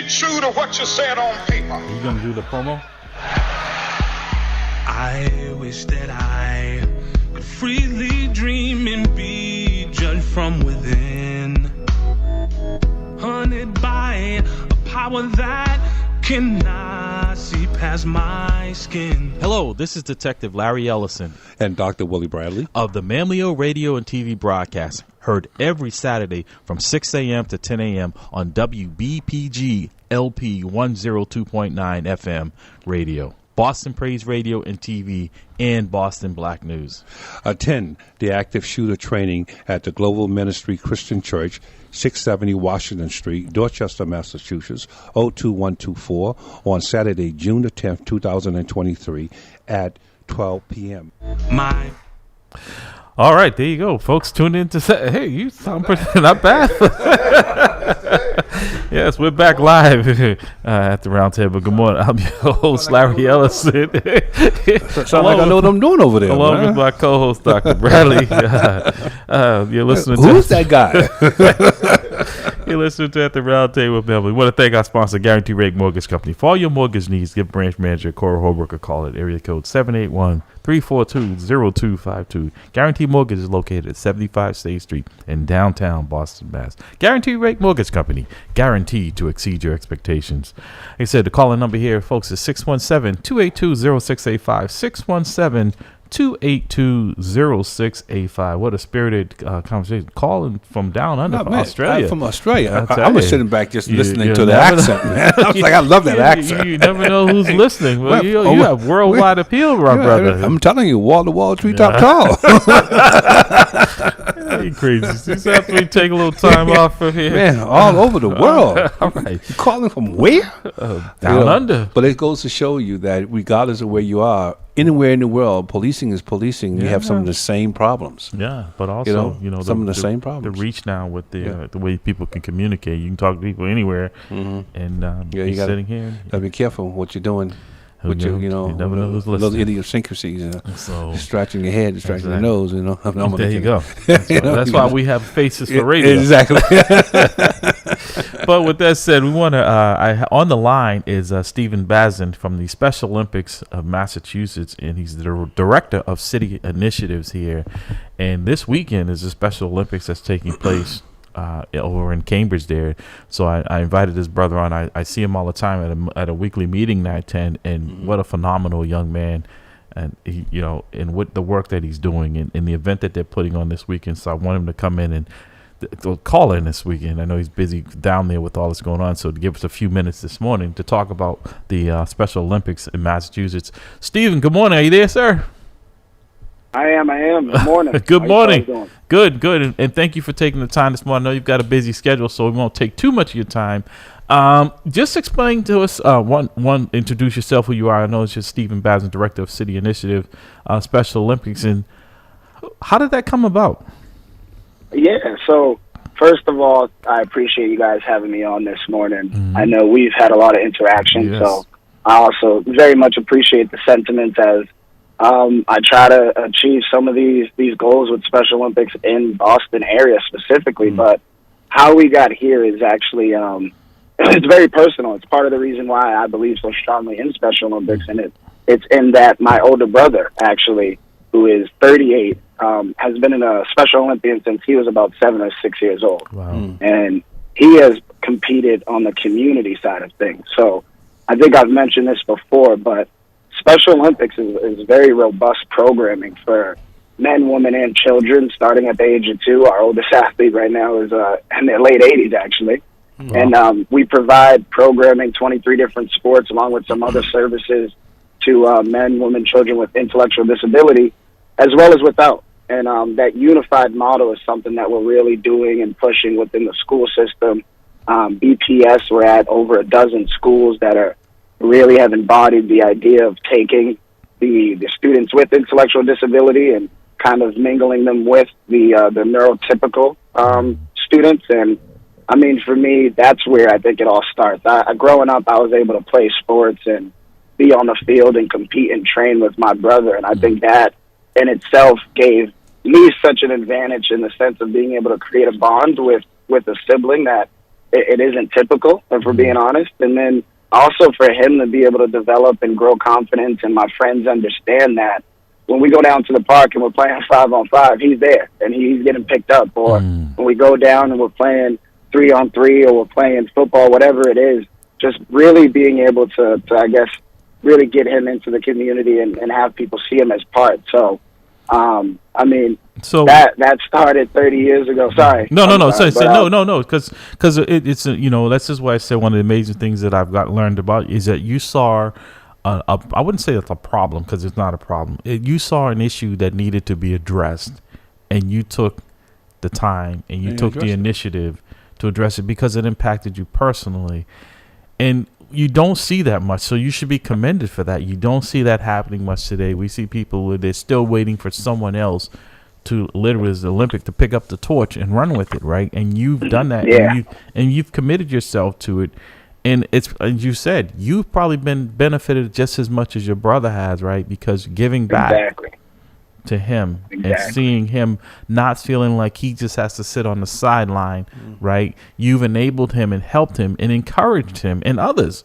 true to what you said on paper. You gonna do the promo? I wish that I could freely dream and be judged from within, haunted by a power that cannot see past my skin. Hello, this is Detective Larry Ellison and Dr. Willie Bradley of the MAMLEO radio and TV broadcast, heard every Saturday from 6 a.m. to 10 a.m. on WBPG-LP 102.9 FM radio, Boston Praise Radio and TV, and Boston Black News. Attend the active shooter training at the Global Ministry Christian Church, 670 Washington Street, Dorchester, Massachusetts, 02124, on Saturday, June the 10th, 2023, at 12 p.m. All right, there you go, folks. Tune in to say, hey, you sound pretty not bad. Yes, we're back live at the Roundtable. Good morning. I'm your host, Larry Ellison. Sound like I know what I'm doing over there. Along with my co-host, Dr. Bradley. You're listening to Who's that guy? You're listening to At the Roundtable with Melvin. We want to thank our sponsor, Guarantee Rate Mortgage Company. For all your mortgage needs, give branch manager Cora Holbrook a call at area code 781-342-0252. Guarantee Mortgage is located at 75 State Street in downtown Boston, Mass. Guarantee Rate Mortgage Company, guaranteed to exceed your expectations. Like I said, the calling number here, folks, is 617-282-0685. 617-282-0685. What a spirited conversation. Calling from down under from Australia. I'm from Australia. I was sitting back just listening to the accent, man. I was like, I love that accent. You never know who's listening. Well, you have worldwide appeal, my brother. I'm telling you, wall to wall, treetop tall. You crazy. Just have to take a little time off from here. Man, all over the world. All right. You calling from where? Down under. But it goes to show you that regardless of where you are, anywhere in the world, policing is policing. You have some of the same problems. Yeah, but also, some of the same problems. The reach now with the way people can communicate. You can talk to people anywhere, and you gotta, sitting here. Gotta be careful what you're doing. You never know who's listening. Those idiosyncracies, so scratching your head, scratching your nose. There you go. That's why we have faces for radio. Exactly. But with that said, we want to. On the line is Stephen Bazin from the Special Olympics of Massachusetts, and he's the director of city initiatives here. And this weekend is the Special Olympics that's taking place over in Cambridge there. So I invited his brother on. I see him all the time at a weekly meeting that I attend, and what a phenomenal young man. And he, and with the work that he's doing in the event that they're putting on this weekend. So I want him to come in and call in this weekend. I know he's busy down there with all this going on. So to give us a few minutes this morning to talk about the Special Olympics in Massachusetts. Stephen, good morning. Are you there, sir? I am. Good morning. Good morning. Good. And thank you for taking the time this morning. I know you've got a busy schedule, so we won't take too much of your time. Just explain to us, one, introduce yourself, who you are. I know it's just Stephen Bazin, Director of City Initiative, Special Olympics. And how did that come about? Yeah, so first of all, I appreciate you guys having me on this morning. I know we've had a lot of interaction, so I also very much appreciate the sentiments as I try to achieve some of these goals with Special Olympics in Boston area specifically, but how we got here is actually it's very personal. It's part of the reason why I believe so strongly in Special Olympics, and it's in that my older brother, actually, who is 38, has been a Special Olympian since he was about 7 or 6 years old. Wow. And he has competed on the community side of things. So I think I've mentioned this before, but Special Olympics is very robust programming for men, women, and children starting at the age of 2. Our oldest athlete right now is in their late 80s, actually. Wow. And we provide programming, 23 different sports, along with some other services to men, women, children with intellectual disability, as well as without. And that unified model is something that we're really doing and pushing within the school system. BPS, we're at over a dozen schools that really have embodied the idea of taking the students with intellectual disability and kind of mingling them with the neurotypical students. And I mean, for me, that's where I think it all starts. Growing up, I was able to play sports and be on the field and compete and train with my brother. And I think that in itself gave me such an advantage in the sense of being able to create a bond with a sibling that it isn't typical, if we're being honest. And then also for him to be able to develop and grow confidence, and my friends understand that when we go down to the park and we're playing 5-on-5, he's there and he's getting picked up. Or when we go down and we're playing 3-on-3 or we're playing football, whatever it is, just really being able to I guess, really get him into the community and have people see him as part. So, I mean, so that started 30 years ago. Sorry. No. Because it's that's just why I said one of the amazing things that I've learned about is that you saw I wouldn't say it's a problem because it's not a problem. You saw an issue that needed to be addressed, and you took the time and you took the initiative to address it because it impacted you personally, and you don't see that much, so you should be commended for that. You don't see that happening much today. We see people where they're still waiting for someone else to literally as the Olympic to pick up the torch and run with it, right? And you've done that, and you've committed yourself to it. And it's, as you said, you've probably been benefited just as much as your brother has, right? Because giving back to him and seeing him not feeling like he just has to sit on the sideline, right? You've enabled him and helped him and encouraged him and others,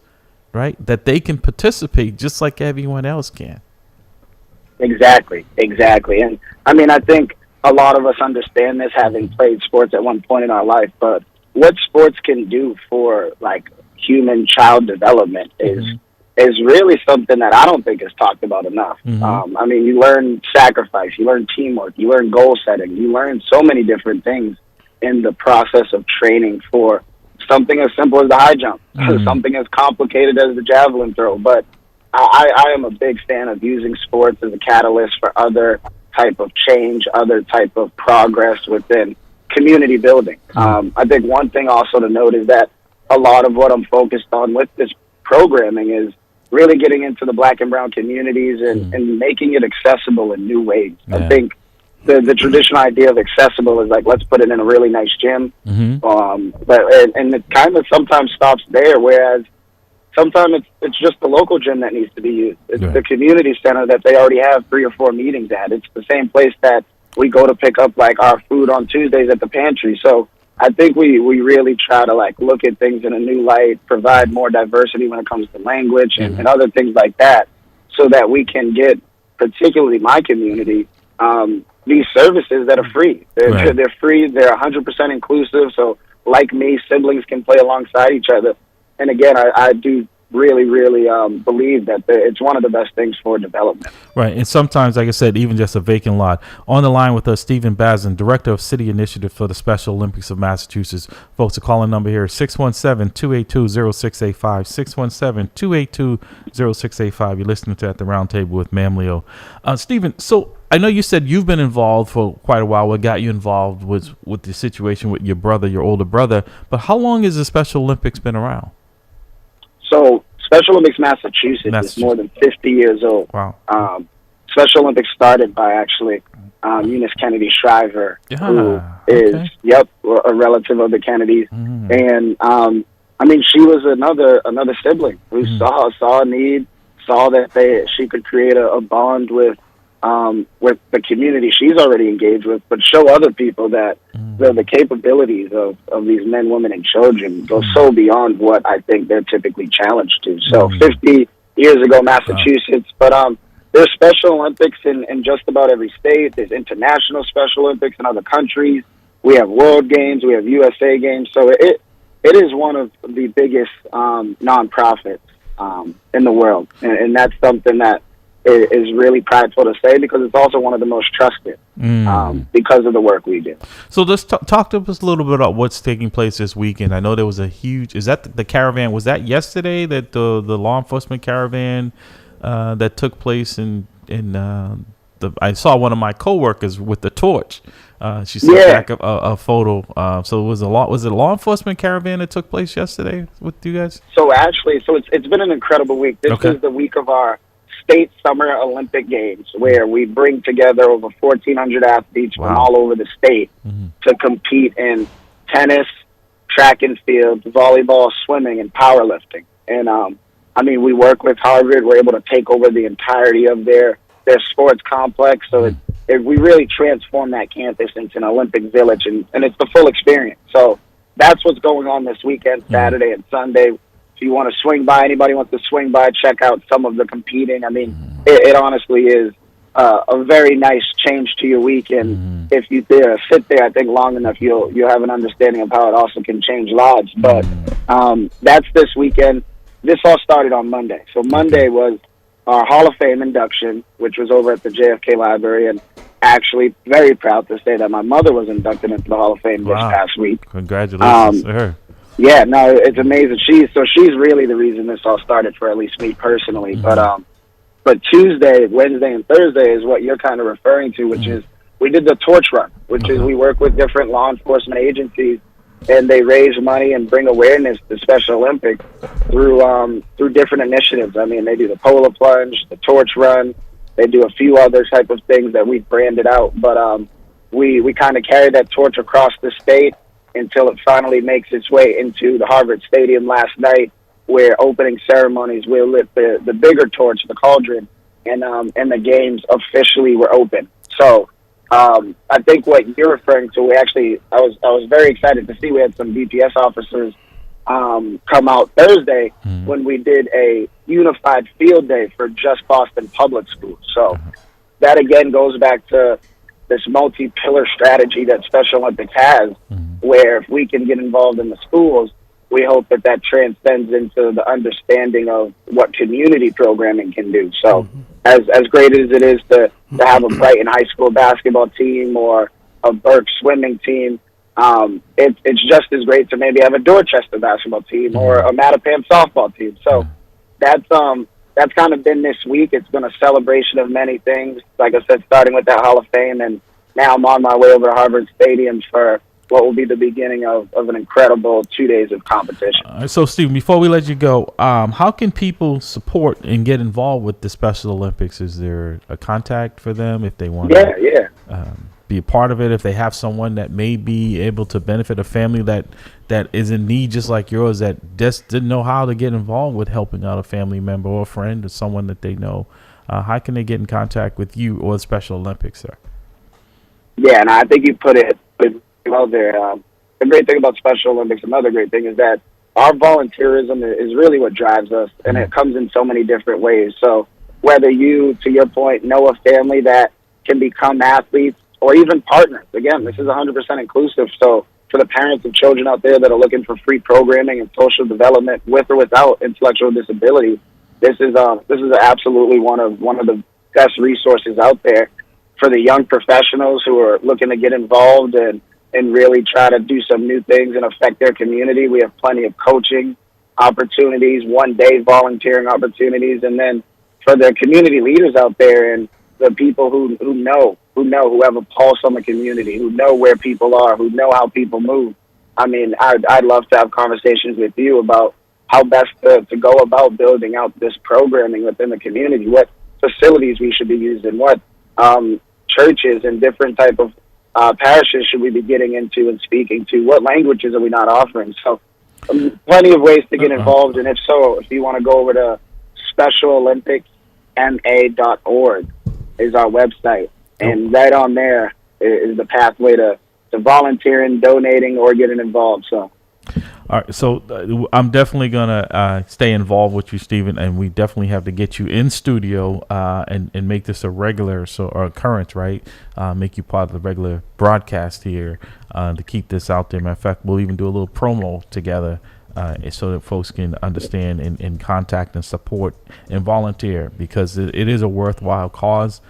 right? That they can participate just like everyone else can. Exactly. And I mean, I think a lot of us understand this, having played sports at one point in our life, but what sports can do for like human child development is really something that I don't think is talked about enough. I mean, you learn sacrifice, you learn teamwork, you learn goal setting, you learn so many different things in the process of training for something as simple as the high jump, something as complicated as the javelin throw. But I am a big fan of using sports as a catalyst for other type of change, other type of progress within community building. I think one thing also to note is that a lot of what I'm focused on with this programming is really getting into the Black and brown communities and making it accessible in new ways. I think the traditional idea of accessible is like, let's put it in a really nice gym. But it kind of sometimes stops there, whereas sometimes it's just the local gym that needs to be used. It's the community center that they already have 3 or 4 meetings at. It's the same place that we go to pick up like our food on Tuesdays at the pantry. So I think we really try to like look at things in a new light, provide more diversity when it comes to language and other things like that, so that we can get, particularly my community, these services that are free. They're free. They're 100% inclusive. So like me, siblings can play alongside each other. And again, I do really believe that it's one of the best things for development. Right. And sometimes, like I said, even just a vacant lot. On the line with us, Stephen Bazin, Director of City Initiative for the Special Olympics of Massachusetts. Folks, the calling number here is 617-282-0685, 617-282-0685. You're listening to At the Round Table with MAMLEO. Stephen, so I know you said you've been involved for quite a while. What got you involved was with the situation with your brother, your older brother. But how long has the Special Olympics been around? So Special Olympics Massachusetts is more than 50 years old. Wow. Special Olympics started by actually Eunice Kennedy Shriver, who is a relative of the Kennedys. And I mean, she was another sibling who saw a need, saw that she could create a bond with the community she's already engaged with, but show other people that the capabilities of these men, women, and children go so beyond what I think they're typically challenged to. So 50 years ago, Massachusetts, but there's Special Olympics in just about every state. There's international Special Olympics in other countries. We have World Games. We have USA Games. So it is one of the biggest nonprofits in the world, and that's something that is really prideful to say, because it's also one of the most trusted because of the work we do. So let's talk to us a little bit about what's taking place this weekend. I know there was a huge, is that the caravan, was that yesterday, that the law enforcement caravan that took place I saw one of my coworkers with the torch. She sent back a photo. So was it a law enforcement caravan that took place yesterday with you guys? So actually, it's been an incredible week. This is the week of our State Summer Olympic Games, where we bring together over 1,400 athletes from all over the state to compete in tennis, track and field, volleyball, swimming, and powerlifting. And I mean, we work with Harvard. We're able to take over the entirety of their sports complex. So we really transform that campus into an Olympic village, and it's the full experience. So that's what's going on this weekend, Saturday and Sunday. If you want to swing by, anybody wants to swing by, check out some of the competing. I mean, it honestly is a very nice change to your week. And if you sit there, I think long enough, you'll have an understanding of how it also can change lives. But that's this weekend. This all started on Monday. So Monday was our Hall of Fame induction, which was over at the JFK Library, and actually very proud to say that my mother was inducted into the Hall of Fame this past week. Congratulations to her. Yeah, no, it's amazing. She's really the reason this all started for at least me personally. But Tuesday, Wednesday, and Thursday is what you're kind of referring to, which is we did the torch run, which is we work with different law enforcement agencies, and they raise money and bring awareness to Special Olympics through different initiatives. I mean, they do the polar plunge, the torch run. They do a few other type of things that we've branded out. But we kind of carry that torch across the state until it finally makes its way into the Harvard Stadium last night, where opening ceremonies will lit the bigger torch, the cauldron, and the games officially were open. So I think what you're referring to, I was very excited to see we had some BPS officers come out Thursday when we did a unified field day for just Boston Public Schools. So that again goes back to this multi-pillar strategy that Special Olympics has, where if we can get involved in the schools, we hope that transcends into the understanding of what community programming can do. So as great as it is to have a Brighton High School basketball team or a Burke swimming team, it's just as great to maybe have a Dorchester basketball team or a Mattapan softball team. So that's kind of been this week. It's been a celebration of many things. Like I said, starting with that Hall of Fame, and now I'm on my way over to Harvard Stadium for what will be the beginning of an incredible 2 days of competition. So, Stephen, before we let you go, how can people support and get involved with the Special Olympics? Is there a contact for them if they want to be a part of it, if they have someone that may be able to benefit a family that is in need just like yours, that just didn't know how to get involved with helping out a family member or a friend or someone that they know? How can they get in contact with you or the Special Olympics, sir? Yeah, and I think you put it well there. The great thing about Special Olympics, another great thing, is that our volunteerism is really what drives us, and it comes in so many different ways. So whether you, to your point, know a family that can become athletes or even partners, again, this is 100% inclusive. So for the parents of children out there that are looking for free programming and social development with or without intellectual disability, this is absolutely one of the best resources out there. For the young professionals who are looking to get involved and really try to do some new things and affect their community, we have plenty of coaching opportunities, one-day volunteering opportunities. And then for the community leaders out there and the people who have a pulse on the community, who know where people are, who know how people move. I mean, I'd love to have conversations with you about how best to go about building out this programming within the community, what facilities we should be using, what churches and different type of parishes should we be getting into and speaking to, what languages are we not offering. So plenty of ways to get involved, and if you want to go over to specialolympicsma.org is our website, and right on there is the pathway to volunteering, donating, or getting involved. So all right, so I'm definitely gonna stay involved with you, Stephen, and we definitely have to get you in studio and make this a regular or occurrence, right? Make you part of the regular broadcast here to keep this out there. Matter of fact, we'll even do a little promo together so that folks can understand and contact and support and volunteer, because it is a worthwhile cause.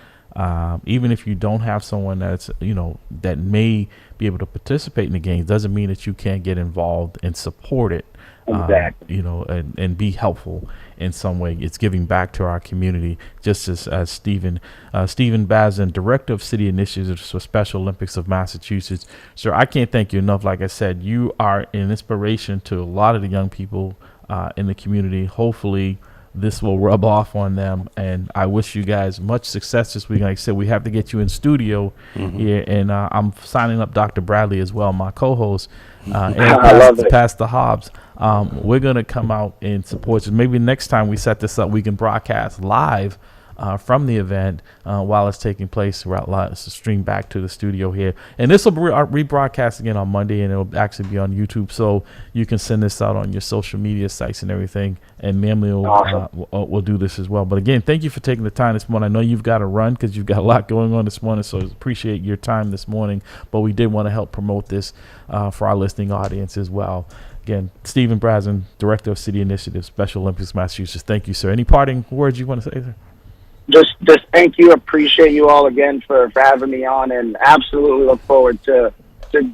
Even if you don't have someone that's, that may be able to participate in the games, doesn't mean that you can't get involved and support it, exactly. And be helpful in some way. It's giving back to our community, just as Stephen Bazin, Director of City Initiatives for Special Olympics of Massachusetts. Sir, I can't thank you enough. Like I said, you are an inspiration to a lot of the young people in the community. Hopefully this will rub off on them, and I wish you guys much success this week. Like I said, we have to get you in studio here, and I'm signing up Dr. Bradley as well, my co-host, and Pastor Hobbs. We're going to come out and support you. Maybe next time we set this up, we can broadcast live from the event while it's taking place. It's streamed back to the studio here, and this will be rebroadcast again on Monday, and it'll actually be on YouTube, so you can send this out on your social media sites and everything. And MAMLEO will do this as well. But again, thank you for taking the time this morning. I know you've got to run because you've got a lot going on this morning, so appreciate your time this morning. But we did want to help promote this for our listening audience as well. Again, Stephen Brazen, Director of City Initiatives, Special Olympics, Massachusetts. Thank you, sir. Any parting words you want to say, sir? Just thank you. Appreciate you all again for having me on, and absolutely look forward to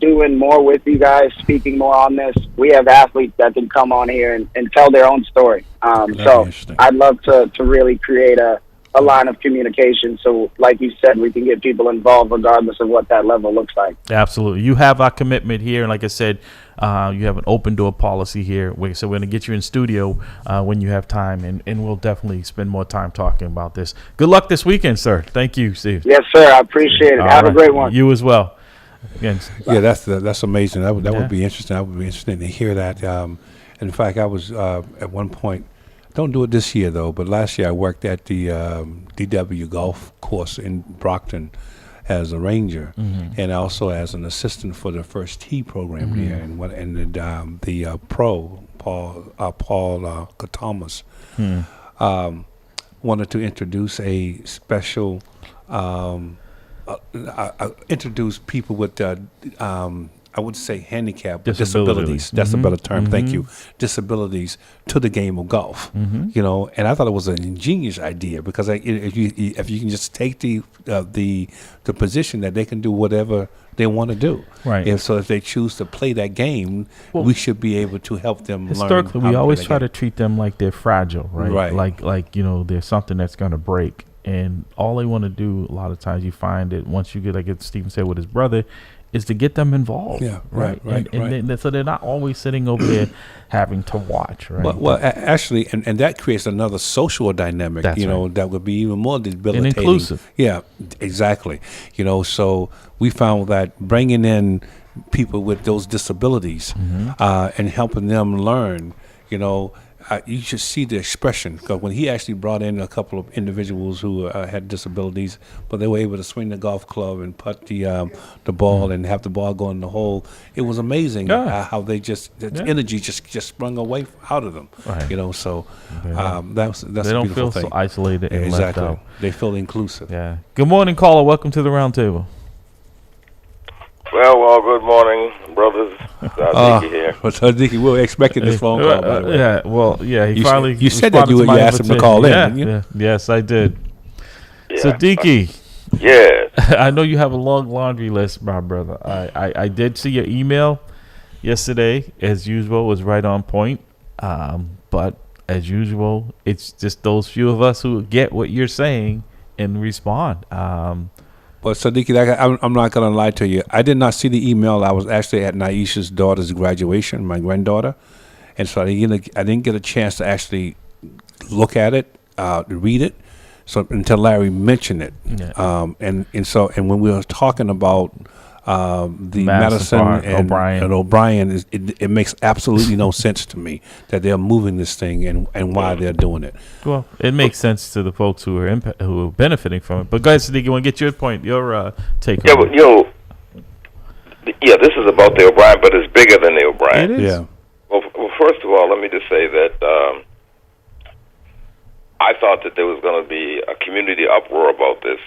doing more with you guys, speaking more on this. We have athletes that can come on here and tell their own story. So I'd love to really create a line of communication. So like you said, we can get people involved regardless of what that level looks like. Absolutely. You have our commitment here. And like I said, you have an open door policy here. So we're going to get you in studio when you have time, and we'll definitely spend more time talking about this. Good luck this weekend, sir. Thank you, Steve. Yes, sir. I appreciate it. Have a great one. You as well. Again, yeah, that's amazing. That would be interesting. I would be interested to hear that. In fact, I was at one point, don't do it this year though, but last year I worked at the DW golf course in Brockton as a ranger, and also as an assistant for the first tee program there, and the pro Paul Katamas wanted to introduce a special. Introduce people with I would say handicap, disabilities. That's a better term. Thank you. Disabilities to the game of golf. You know, and I thought it was an ingenious idea because if you can just take the position that they can do whatever they want to do. Right. If they choose to play that game, we should be able to help them learn. Historically, we always try to treat them like they're fragile, right? Like there's something that's going to break. And all they want to do, a lot of times you find it once you get, like Stephen said with his brother, is to get them involved. Yeah, right. So they're not always sitting over there having to watch, right? Well, actually, and that creates another social dynamic, that would be even more debilitating. And inclusive. Yeah, exactly. So we found that bringing in people with those disabilities and helping them learn, you should see the expression, because when he actually brought in a couple of individuals who had disabilities, but they were able to swing the golf club and putt the ball and have the ball go in the hole, it was amazing how they the energy just sprung away out of them. Right. So that's they don't feel thing. So isolated and left out. They feel inclusive. Yeah. Good morning, caller. Welcome to the roundtable. Well, good morning, brothers. Sadiq here. Sadiq, we were expecting this phone call, by the way. He finally. You said that you asked him to call in, didn't you? Yes, I did. Yeah. Sadiq. Yes. I know you have a long laundry list, my brother. I did see your email yesterday. As usual, was right on point. But as usual, it's just those few of us who get what you're saying and respond. But Sadiq, I'm not going to lie to you. I did not see the email. I was actually at Naisha's daughter's graduation, my granddaughter, and so I didn't get a chance to actually look at it, read it, so until Larry mentioned it. Yeah. And when we were talking about the Madison and O'Brien, it makes absolutely no sense to me that they're moving this thing and why they're doing it. Well, it makes sense to the folks who are benefiting from it. But guys, Sadiq, you want to get your point, your take on it? This is about the O'Brien, but it's bigger than the O'Brien. It is. Yeah. Well, first of all, let me just say that I thought that there was going to be a community uproar about this.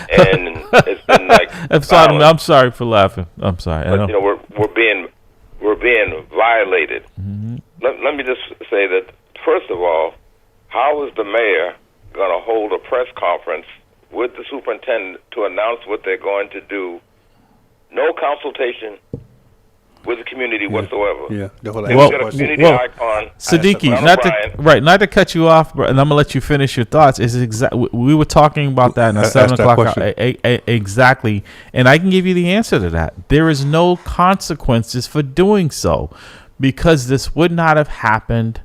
And it's been like I'm sorry for laughing. I'm sorry. But, we're being violated. Let me just say that, first of all, how is the mayor going to hold a press conference with the superintendent to announce what they're going to do? No consultation with the community whatsoever. Yeah. Siddiqui, not to cut you off, and I'm gonna let you finish your thoughts. We were talking about that in the 7 o'clock hour. Exactly, and I can give you the answer to that. There is no consequences for doing so, because this would not have happened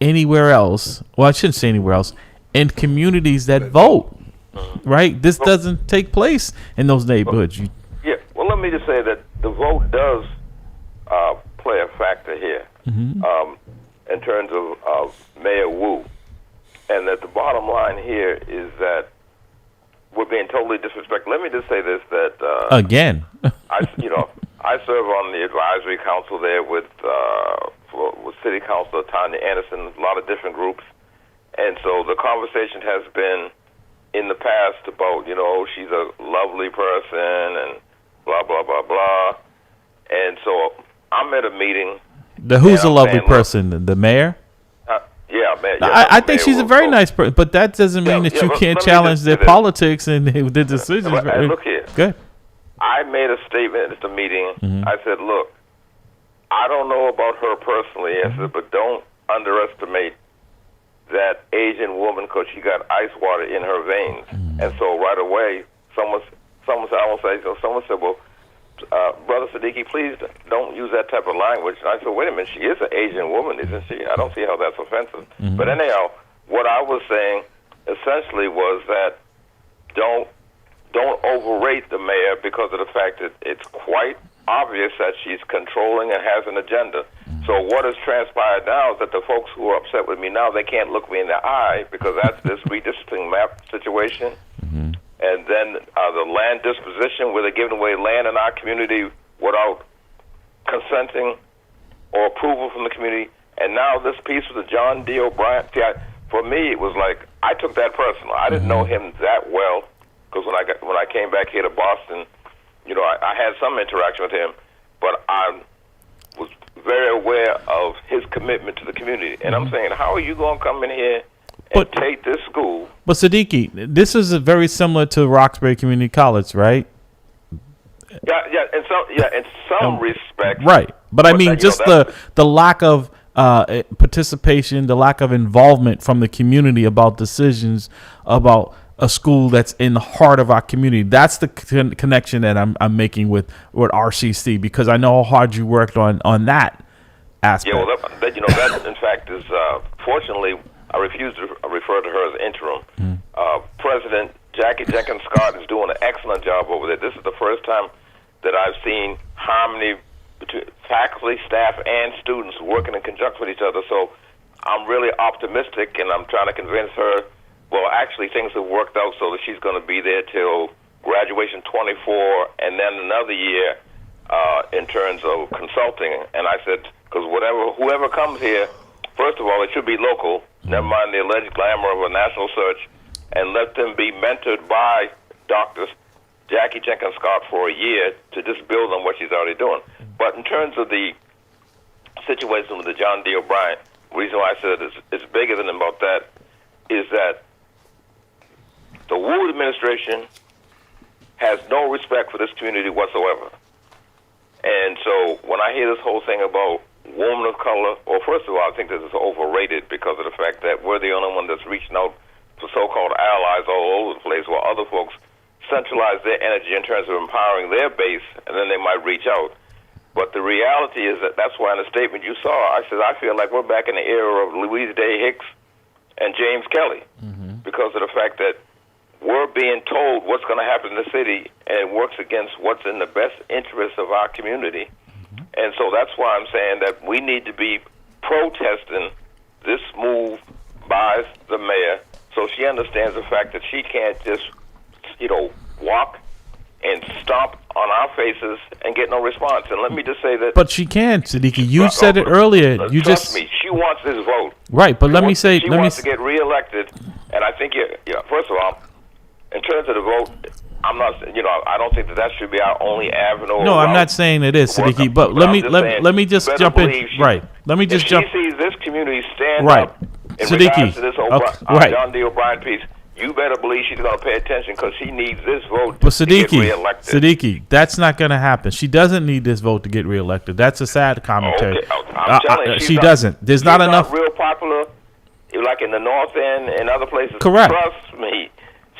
anywhere else. Well, I shouldn't say anywhere else. In communities that vote, right? This doesn't take place in those neighborhoods. Well, let me just say that the vote does play a factor here in terms of Mayor Wu. and that the bottom line here is that we're being totally disrespected. Let me just say this: that again, I serve on the advisory council there with City Councilor Tanya Anderson, a lot of different groups, and so the conversation has been in the past about she's a lovely person and blah blah blah blah, and so I'm at a meeting. Who's a lovely person? The mayor? Yeah, man. I think she's a very nice person, but that doesn't mean that you can't challenge their politics and their decisions. Look here. Good. I made a statement at the meeting. Mm-hmm. I said, look, I don't know about her personally, I said, but don't underestimate that Asian woman because she got ice water in her veins. Mm-hmm. And so right away, someone said, well, Brother Siddiqui, please don't use that type of language. And I said, wait a minute, she is an Asian woman, isn't she? I don't see how that's offensive. Mm-hmm. But anyhow, what I was saying essentially was that don't overrate the mayor because of the fact that it's quite obvious that she's controlling and has an agenda. Mm-hmm. So what has transpired now is that the folks who are upset with me now, they can't look me in the eye because that's this redistricting map situation. Mm-hmm. And then the land disposition, where they're giving away land in our community without consenting or approval from the community. And now this piece with the John D. O'Brien. For me, it was like I took that personal. I didn't know him that well because when I came back here to Boston, I had some interaction with him, but I was very aware of his commitment to the community. And I'm saying, how are you going to come in here and take this school? But Siddiqui, this is very similar to Roxbury Community College, right? Yeah, in some respects. Right, but I mean, just the lack of participation, the lack of involvement from the community about decisions about a school that's in the heart of our community. That's the connection that I'm making with RCC, because I know how hard you worked on that aspect. Yeah, well, that in fact is fortunately. I refuse to refer to her as interim. President Jackie Jenkins Scott is doing an excellent job over there. This is the first time that I've seen harmony between faculty, staff, and students working in conjunction with each other. So I'm really optimistic, and I'm trying to convince her, well, actually things have worked out so that she's going to be there till graduation 24 and then another year in terms of consulting. And I said, because whoever comes here, first of all, it should be local. Never mind the alleged glamour of a national search, and let them be mentored by Dr. Jackie Jenkins Scott for a year to just build on what she's already doing. But in terms of the situation with the John D. O'Brien, the reason why I said it's bigger than about that is that the Wu administration has no respect for this community whatsoever. And so when I hear this whole thing about woman of color, well, first of all, I think this is overrated because of the fact that we're the only one that's reaching out for so-called allies all over the place, while other folks centralize their energy in terms of empowering their base, and then they might reach out. But the reality is that's why in the statement you saw, I said, I feel like we're back in the era of Louise Day Hicks and James Kelly because of the fact that we're being told what's going to happen in the city, and it works against what's in the best interest of our community. And so that's why I'm saying that we need to be protesting this move by the mayor so she understands the fact that she can't just, walk and stomp on our faces and get no response. And let me just say that. But she can, Siddiqui. You said it earlier. Trust me, she wants this vote. Right, but she wants to get reelected. And I think, first of all, in terms of the vote, I'm not, I don't think that should be our only avenue. No, I'm not saying it is, Siddiqui. But let me just jump in. Right. Let me just jump. If she sees this community stand up in regards to this John D. O'Brien piece, you better believe she's going to pay attention because she needs this vote to get reelected. Siddiqui, that's not going to happen. She doesn't need this vote to get reelected. That's a sad commentary. Okay. I'm telling you, she doesn't. There's not enough. Real popular, like in the North End and other places. Correct. Trust me.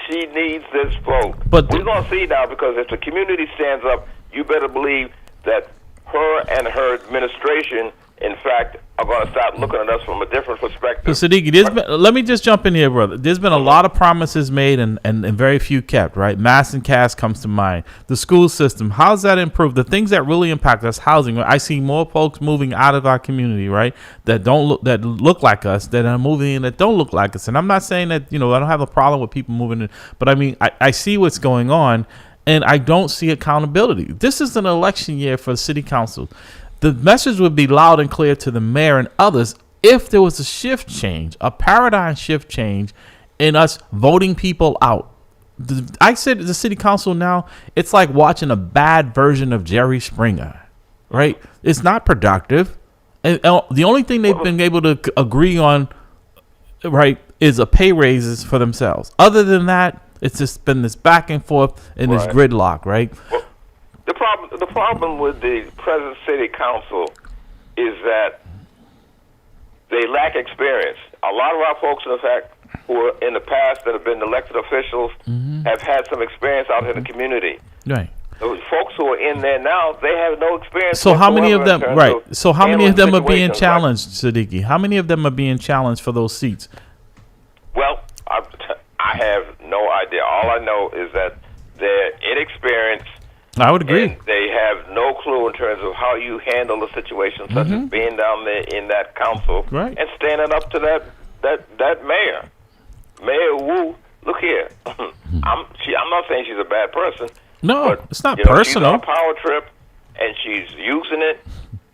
She needs this vote. But we're going to see now, because if the community stands up, you better believe that her and her administration, in fact, are going to start looking at us from a different perspective. So, Siddiqui, let me just jump in here, brother. There's been a lot of promises made and very few kept, right? Mass and Cass comes to mind. The school system, how's that improved? The things that really impact us, housing. I see more folks moving out of our community, right, that look like us, that are moving in that don't look like us. And I'm not saying that, I don't have a problem with people moving in, but I mean, I see what's going on, and I don't see accountability. This is an election year for the city council. The message would be loud and clear to the mayor and others if there was a shift change, a paradigm shift change in us voting people out. I said the city council now, it's like watching a bad version of Jerry Springer, right? It's not productive. And the only thing they've been able to agree on, right, is a pay raises for themselves. Other than that, it's just been this back and forth and this gridlock, right? Well, the problem with the present city council is that they lack experience. A lot of our folks, in fact, who are in the past that have been elected officials have had some experience out in the community. Right. The folks who are in there now, they have no experience. So how many of them, right? So how many of them are being situations, challenged, Siddiqui? How many of them are being challenged for those seats? Well, I have no idea. All I know is that they're inexperienced. I would agree. And they have no clue in terms of how you handle a situation such as being down there in that council and standing up to that mayor. Mayor Wu, look here. I'm not saying she's a bad person. No, but, it's not personal. She's on a power trip, and she's using it,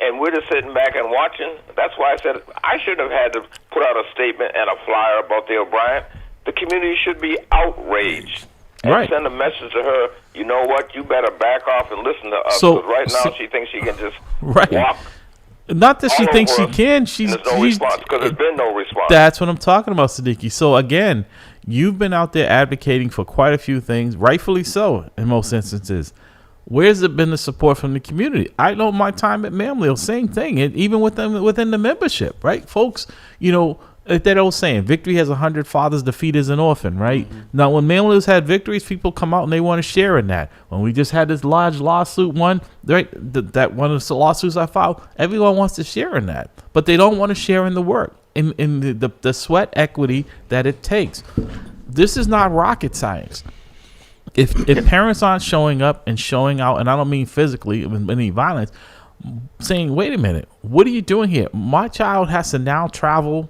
and we're just sitting back and watching. That's why I said I shouldn't have had to put out a statement and a flyer about the O'Brien. The community should be outraged. And send a message to her, you know what, you better back off and listen to us. So, right now, she thinks she can just walk. Not that she thinks she can. There's no response because there's been no response. That's what I'm talking about, Siddiqui. So, again, you've been out there advocating for quite a few things, rightfully so in most instances. Where's it been the support from the community? I know my time at MAMLEO, same thing. Even within the membership, right? Folks, like that old saying, victory has 100 fathers, defeat is an orphan, right? Now, when MAMLEO's had victories, people come out and they want to share in that. When we just had this large lawsuit right, that one of the lawsuits I filed, everyone wants to share in that. But they don't want to share in the work, in the sweat equity that it takes. This is not rocket science. If parents aren't showing up and showing out, and I don't mean physically, any violence, saying, wait a minute, what are you doing here? My child has to now travel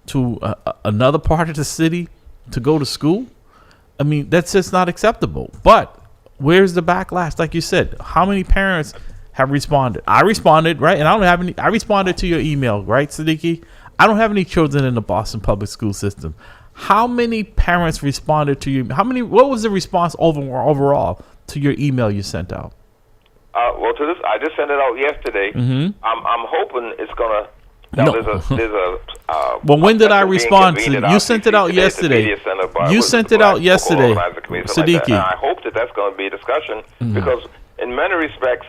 to another part of the city to go to school. I mean, that's just not acceptable. But where's the backlash? Like you said, how many parents have responded? I responded, right? And I don't have any. I responded to your email, right, Siddiqui? I don't have any children in the Boston public school system. How many parents responded to you? What was the response overall to your email you sent out? Well, to this, I just sent it out yesterday. I'm hoping it's gonna. Now, well, when did I respond to you? Sent it out yesterday. You sent it out yesterday, Siddiqui. I hope that's going to be a discussion because, in many respects,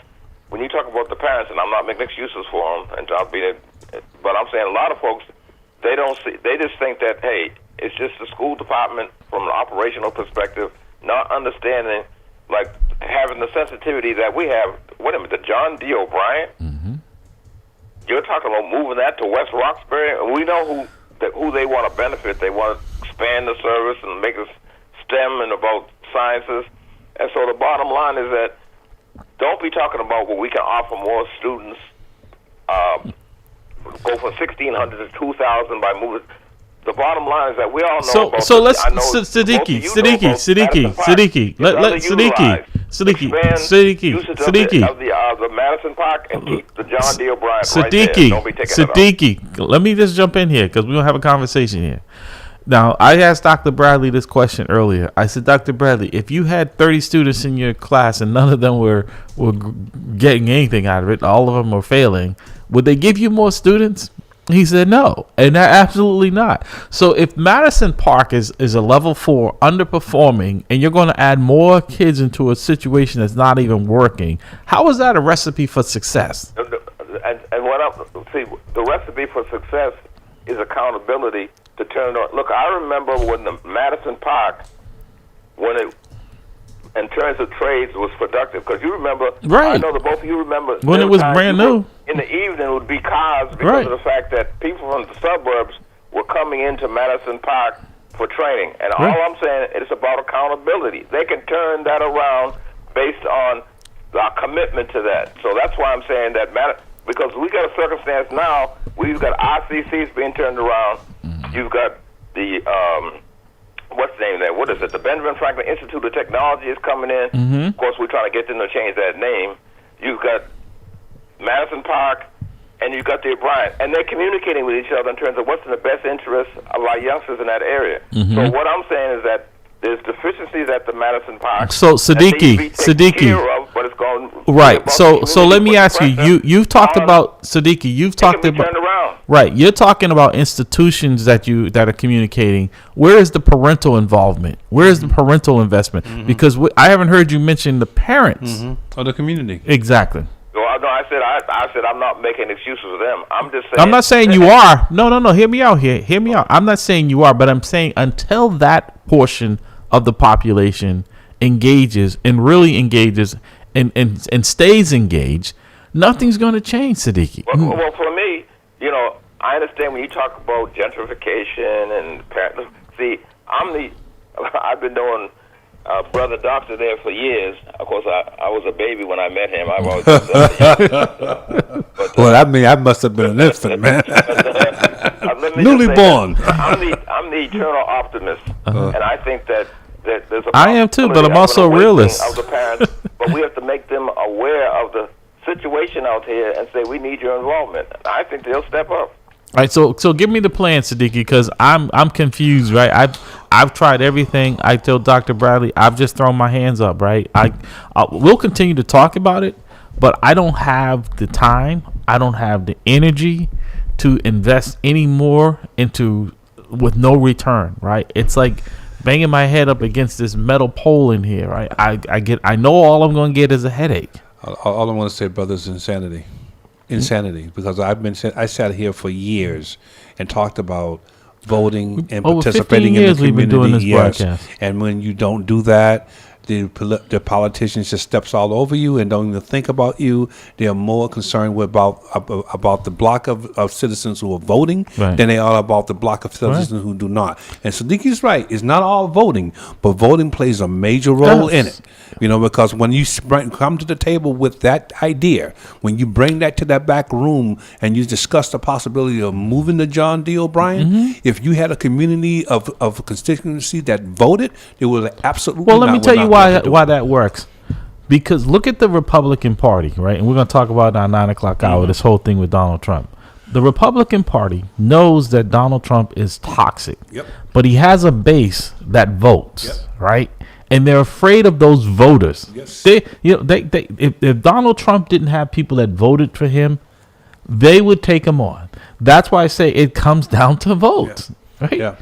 when you talk about the parents, and I'm not making excuses for them, but I'm saying a lot of folks, they don't see. They just think that it's just the school department from an operational perspective, not understanding, like having the sensitivity that we have. Wait a minute, the John D. O'Brien. You're talking about moving that to West Roxbury, and we know who they want to benefit. They want to expand the service and make us STEM and about sciences. And so the bottom line is that don't be talking about what we can offer more students. Go from 1,600 to 2,000 by moving. The bottom line is that we all know about. So let's Siddiqui. Of the Madison Park and keep the John D. O'Brien right there. Don't be taking Siddiqui, let me just jump in here because we're gonna have a conversation here. Now, I asked Dr. Bradley this question earlier. I said, Dr. Bradley, if you had 30 students in your class and none of them were getting anything out of it, all of them were failing, would they give you more students? He said no, and absolutely not. So if Madison Park is a level 4 underperforming and you're going to add more kids into a situation that's not even working, how is that a recipe for success? And the recipe for success is accountability to turn on. Look, I remember when the Madison Park, when in terms of trades was productive. Because you remember, right. I know that both of you remember when it was brand new. In the evening, it would be cars because right. of the fact that people from the suburbs were coming into Madison Park for training. And right. all I'm saying is about accountability. They can turn that around based on our commitment to that. So that's why I'm saying that because we got a circumstance now, we've got RCCs being turned around. Mm-hmm. You've got the what's the name of that? What is it? The Benjamin Franklin Institute of Technology is coming in. Mm-hmm. Of course, we're trying to get them to change that name. You've got Madison Park, and you've got the O'Brien, and they're communicating with each other in terms of what's in the best interest of our youngsters in that area. Mm-hmm. So what I'm saying is that there's deficiencies at the Madison Park. So Siddiqui, but it's going right. So let me ask you. You've talked about Siddiqui. You've talked about right. You're talking about institutions that are communicating. Where is the parental involvement? Where is the parental investment? Mm-hmm. Because I haven't heard you mention the parents or the community. Exactly. No, I said I'm not making excuses for them. I'm just saying. I'm not saying you are. No. Hear me out here. Hear me out. I'm not saying you are, but I'm saying until that portion of the population engages and really engages and stays engaged, nothing's going to change, Siddiqui. Well, for me, I understand when you talk about gentrification and see, I've been doing brother doctor there for years. Of course, I was a baby when I met him. I've always but, well, I must have been an infant, man. Newly born. I'm the eternal optimist, and I think that there's I am too, but I'm also a realist. Of the parents, but we have to make them aware of the situation out here and say we need your involvement. I think they'll step up. All right, so give me the plan, Siddiqui, because I'm confused, right? I've tried everything. I told Dr. Bradley, I've just thrown my hands up, right? We'll continue to talk about it, but I don't have the time. I don't have the energy to invest any more into with no return, right? It's like banging my head up against this metal pole in here, right? I know all I'm going to get is a headache. All I want to say, brother, is insanity. Because I sat here for years and talked about voting and participating in the community. We've been doing this broadcast. And when you don't do that, the politicians just steps all over you and don't even think about you. They are more concerned about the block of citizens who are voting than they are about the block of citizens who do not. And Siddiqui's right. It's not all voting, but voting plays a major role in it. Because when you come to the table with that idea, when you bring that to that back room and you discuss the possibility of moving to John D. O'Brien, if you had a community of a constituency that voted, it would absolutely Well, let me tell you why that works. Because look at the Republican Party, right? And we're going to talk about our 9 o'clock hour, this whole thing with Donald Trump. The Republican Party knows that Donald Trump is toxic, but he has a base that votes, right? And they're afraid of those voters. Yes. If Donald Trump didn't have people that voted for him, they would take him on. That's why I say it comes down to votes, right? Yeah.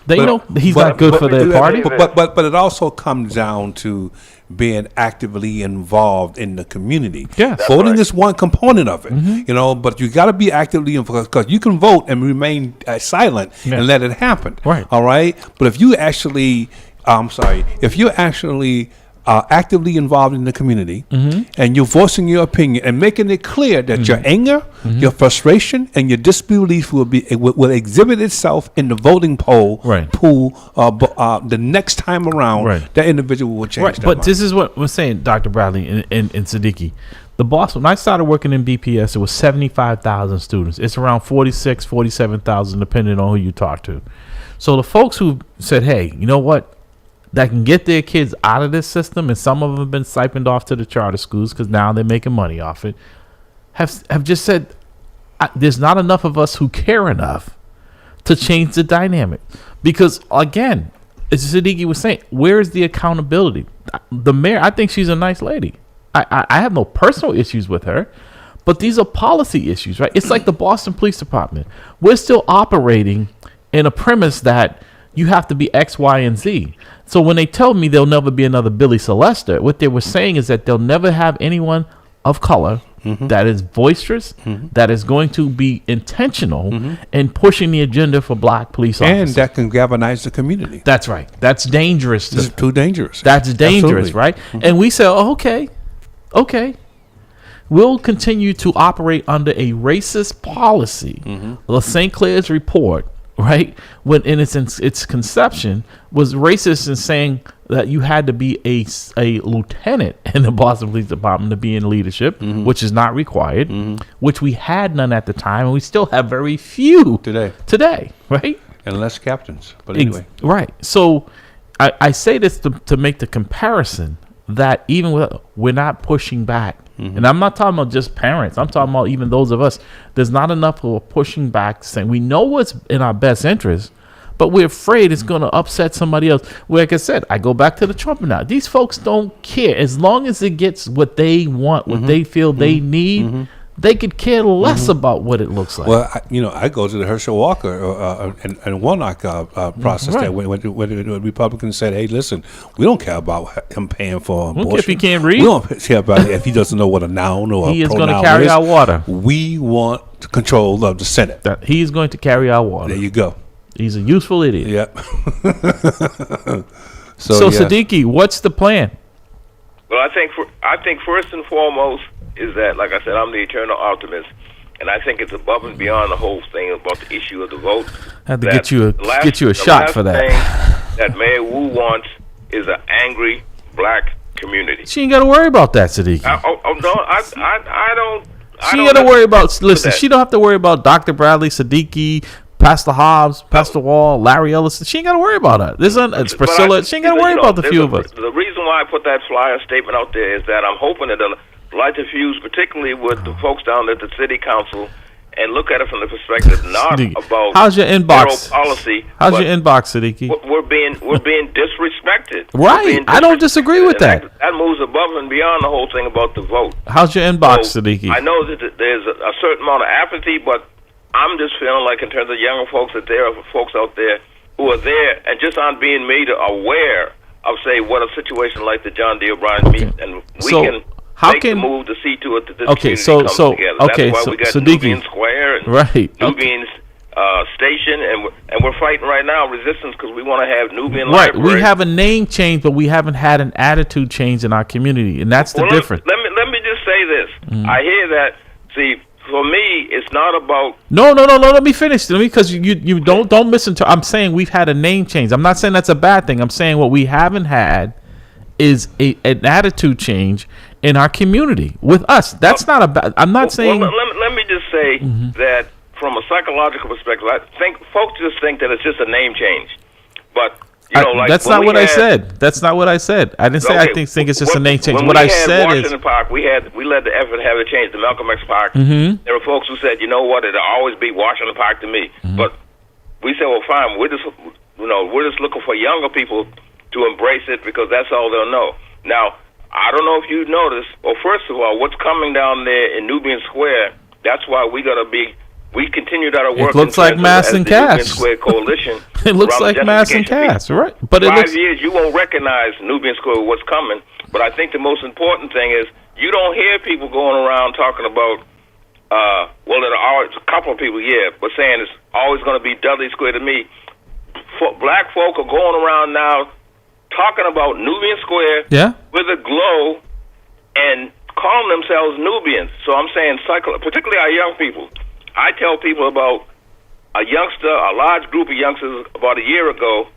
They know he's not good for their party. But it also comes down to being actively involved in the community. Yes. Voting is one component of it, but you got to be actively involved because you can vote and remain silent and let it happen. Right. All right. But if you actually, if you're actually actively involved in the community and you're voicing your opinion and making it clear that your anger, your frustration, and your disbelief will exhibit itself in the voting pool the next time around, that individual will change that But mind. this is what we're saying, Dr. Bradley and Siddiqui. The boss, when I started working in BPS, it was 75,000 students. It's around 46, 47,000, depending on who you talk to. So the folks who said, hey, you know what? That can get their kids out of this system, and some of them have been siphoned off to the charter schools because now they're making money off it, have just said, there's not enough of us who care enough to change the dynamic. Because, again, as Siddiqui was saying, where is the accountability? The mayor, I think she's a nice lady. I have no personal issues with her, but these are policy issues, right? It's like the Boston Police Department. We're still operating in a premise that you have to be X, Y, and Z. So when they tell me there'll never be another Billy Sylvester, what they were saying is that they'll never have anyone of color that is boisterous, that is going to be intentional in pushing the agenda for black police officers. And that can galvanize the community. That's right. That's dangerous. This is too dangerous. That's dangerous, Absolutely. right? And we say, oh, okay. We'll continue to operate under a racist policy. The St. Clair's report, right, when in its conception, was racist in saying that you had to be a lieutenant in the Boston Police Department to be in leadership, which is not required, which we had none at the time, and we still have very few today, right? And less captains. But anyway. Right. So I say this to make the comparison that even we're not pushing back. And I'm not talking about just parents. I'm talking about even those of us. There's not enough of a pushing back saying we know what's in our best interest, but we're afraid it's going to upset somebody else. Like I said, I go back to the Trump now. These folks don't care. As long as it gets what they want, what they feel they need, they could care less about what it looks like. Well, I go to the Herschel Walker and Warnock process there when the Republicans said, hey, listen, we don't care about him paying for abortion. If he can't read. We don't care about it if he doesn't know what a noun or he a pronoun is. He is going to carry our water. We want control of the Senate. He is going to carry our water. There you go. He's a useful idiot. Yep. So Siddiqui, what's the plan? Well, I think first and foremost is that, like I said, I'm the eternal optimist, and I think it's above and beyond the whole thing about the issue of the vote. I had to get you a shot for that. That Mayor Wu wants is an angry black community. She ain't got to worry about that, Siddiqui. I don't. She ain't got to worry about. Listen, she don't have to worry about Dr. Bradley, Siddiqui, Pastor Hobbs, Pastor Wall, Larry Ellison. She ain't got to worry about that. It's Priscilla. She ain't got to worry about the few of us. The reason why I put that flyer statement out there is that I'm hoping that they'll light the fuse, particularly with the folks down at the city council, and look at it from the perspective not about how's your inbox policy. How's your inbox, Siddiqui? We're being disrespected. Right. I don't disagree with that. That moves above and beyond the whole thing about the vote. How's your inbox, Siddiqui? I know that there's a certain amount of apathy, but I'm just feeling like in terms of younger folks that there are folks out there who are there and just aren't being made aware of, say, what a situation like the John D. O'Brien meet, and we can make the move to see to it that this community comes together. That's why we got Nubian Square and Nubian Station, and we're fighting right now resistance because we want to have Nubian Library. We have a name change, but we haven't had an attitude change in our community, and that's the difference. Let me just say this. I hear that. See, for me, it's not about. No. Let me finish. Because you don't misinterpret. I'm saying we've had a name change. I'm not saying that's a bad thing. I'm saying what we haven't had is an attitude change in our community with us. That's not a bad. I'm not saying. Let me just say that from a psychological perspective, I think folks just think that it's just a name change, but. That's not what I said. That's not what I said. I didn't say I think it's just a name change. What I said is Washington Park. We led the effort to have it changed to Malcolm X Park. There were folks who said, you know what, it'll always be Washington Park to me. But we said, well, fine. We're just looking for younger people to embrace it because that's all they'll know. Now, I don't know if you noticed. Well, first of all, what's coming down there in Nubian Square? That's why we got to be. We continued our work. It looks like Mass and Cass. Square Coalition. It looks like Mass and Cass, right? But 5 years, you won't recognize Nubian Square, what's coming. But I think the most important thing is you don't hear people going around talking about, there are always a couple of people, but saying it's always going to be Dudley Square to me. Black folk are going around now talking about Nubian Square with a glow and calling themselves Nubians. So I'm saying, particularly our young people. I tell people about a large group of youngsters about a year ago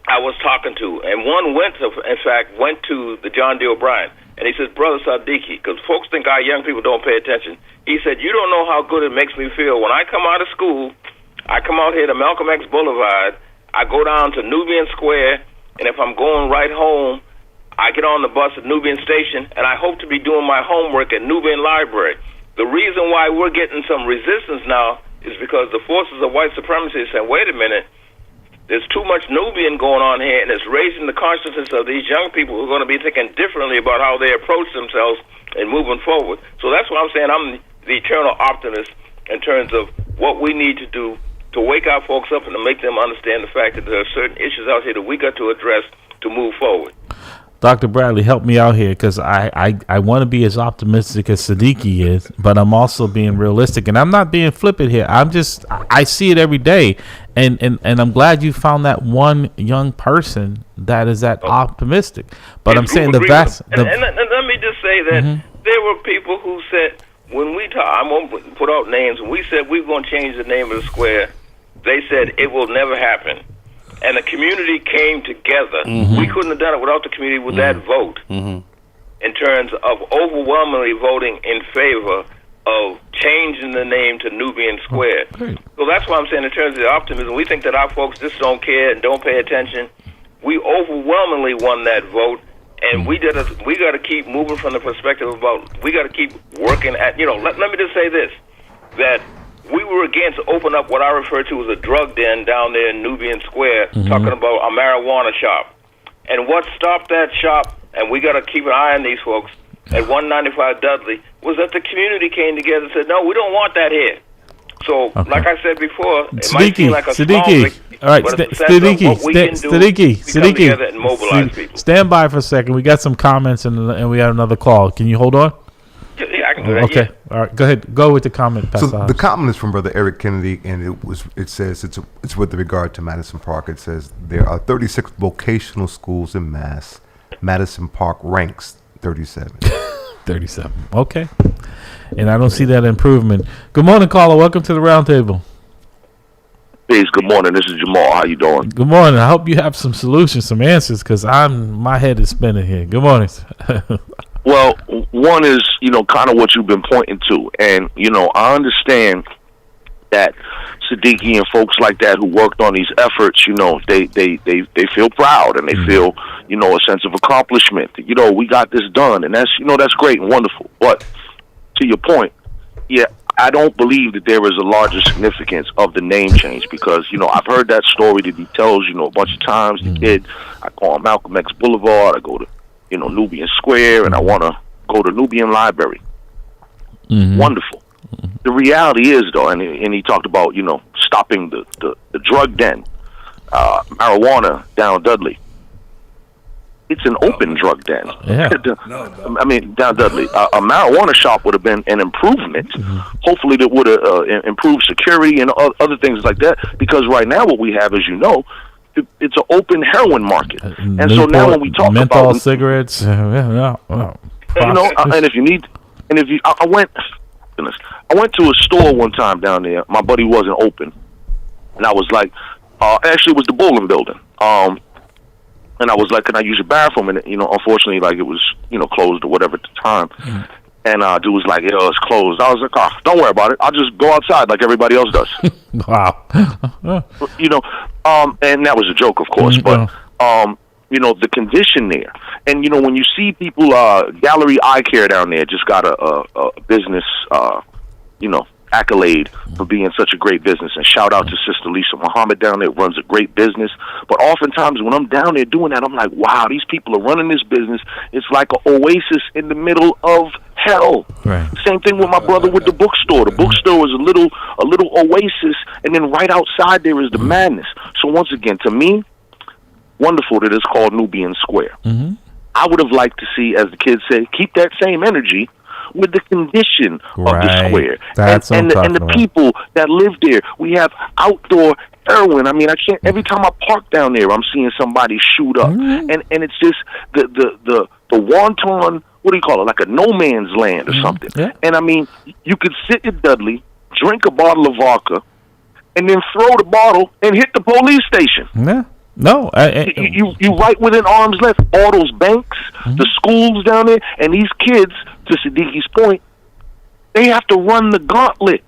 I was talking to, and one went to the John D. O'Brien, and he says, Brother Siddiqui, because folks think our young people don't pay attention. He said, you don't know how good it makes me feel. When I come out of school, I come out here to Malcolm X Boulevard, I go down to Nubian Square, and if I'm going right home, I get on the bus at Nubian Station, and I hope to be doing my homework at Nubian Library. The reason why we're getting some resistance now is because the forces of white supremacy said, wait a minute, there's too much Nubian going on here, and it's raising the consciousness of these young people who are going to be thinking differently about how they approach themselves and moving forward. So that's why I'm saying I'm the eternal optimist in terms of what we need to do to wake our folks up and to make them understand the fact that there are certain issues out here that we got to address to move forward. Dr. Bradley, help me out here, because I want to be as optimistic as Siddiqui is, but I'm also being realistic, and I'm not being flippant here. I see it every day, and I'm glad you found that one young person that is that optimistic. But I'm saying and let me just say that there were people who said, when we talk, I won't put out names, when we said we were going to change the name of the square, they said it will never happen. And the community came together. We couldn't have done it without the community with that vote in terms of overwhelmingly voting in favor of changing the name to Nubian Square. So that's why I'm saying in terms of the optimism, we think that our folks just don't care and don't pay attention. We overwhelmingly won that vote, and we got to keep moving from the perspective about we got to keep working at, let me just say this, that we were against open up what I refer to as a drug den down there in Nubian Square, talking about a marijuana shop. And what stopped that shop, and we got to keep an eye on these folks, at 195 Dudley, was that the community came together and said, no, we don't want that here. So, like I said before, it might seem like a small thing, all right, but it's come together and mobilize people. Stand by for a second. We got some comments, and we got another call. Can you hold on? Yeah, I can do that. Okay. All right. Go ahead. Go with the comment, Pastor. So the comment is from Brother Eric Kennedy, and it says it's with regard to Madison Park. It says there are 36 vocational schools in Mass. Madison Park ranks 37. 37. Okay. And I don't see that improvement. Good morning, caller. Welcome to the roundtable. Peace. Good morning. This is Jamal. How you doing? Good morning. I hope you have some solutions, some answers, because my head is spinning here. Good morning. Well, one is, kind of what you've been pointing to. And, I understand that Siddiqui and folks like that who worked on these efforts, they feel proud and they feel, a sense of accomplishment. We got this done, and that's great and wonderful. But to your point, I don't believe that there is a larger significance of the name change because, I've heard that story that he tells, a bunch of times. The kid, I call him Malcolm X Boulevard, I go to Nubian Square, and I want to go to Nubian Library. Wonderful. The reality is, though, and he talked about, stopping the drug den, marijuana down Dudley. It's an open drug den. Down Dudley. A marijuana shop would have been an improvement. Hopefully that would have improved security and other things like that, because right now what we have, as you know, it's an open heroin market, and so now when we talk menthol about cigarettes, and I went to a store one time down there. My buddy wasn't open, and I was like, actually, it was the Bowling Building. And I was like, "Can I use your bathroom?" And unfortunately, like it was closed or whatever at the time. And dude was like, "It's closed." I was like, "Oh, don't worry about it. I'll just go outside like everybody else does." Wow. And that was a joke, of course, but the condition there, and when you see people, Gallery Eye Care down there just got a business, accolade for being such a great business, and shout out to Sister Lisa Muhammad down there, runs a great business. But oftentimes when I'm down there doing that, I'm like, wow, these people are running this business. It's like an oasis in the middle of hell. Right. Same thing with my brother with the bookstore. The bookstore is a little oasis, and then right outside there is the madness. So once again, to me, wonderful that it's called Nubian Square. I would have liked to see, as the kids say, keep that same energy with the condition of the square. And the people that live there. We have outdoor heroin. I mean, I can't. Every time I park down there, I'm seeing somebody shoot up, and it's just the wanton. What do you call it? Like a no man's land or something. Yeah. And I mean, you could sit at Dudley, drink a bottle of vodka, and then throw the bottle and hit the police station. Yeah. No, you right within arm's length. All those banks, the schools down there, and these kids, to Siddiqui's point, they have to run the gauntlet.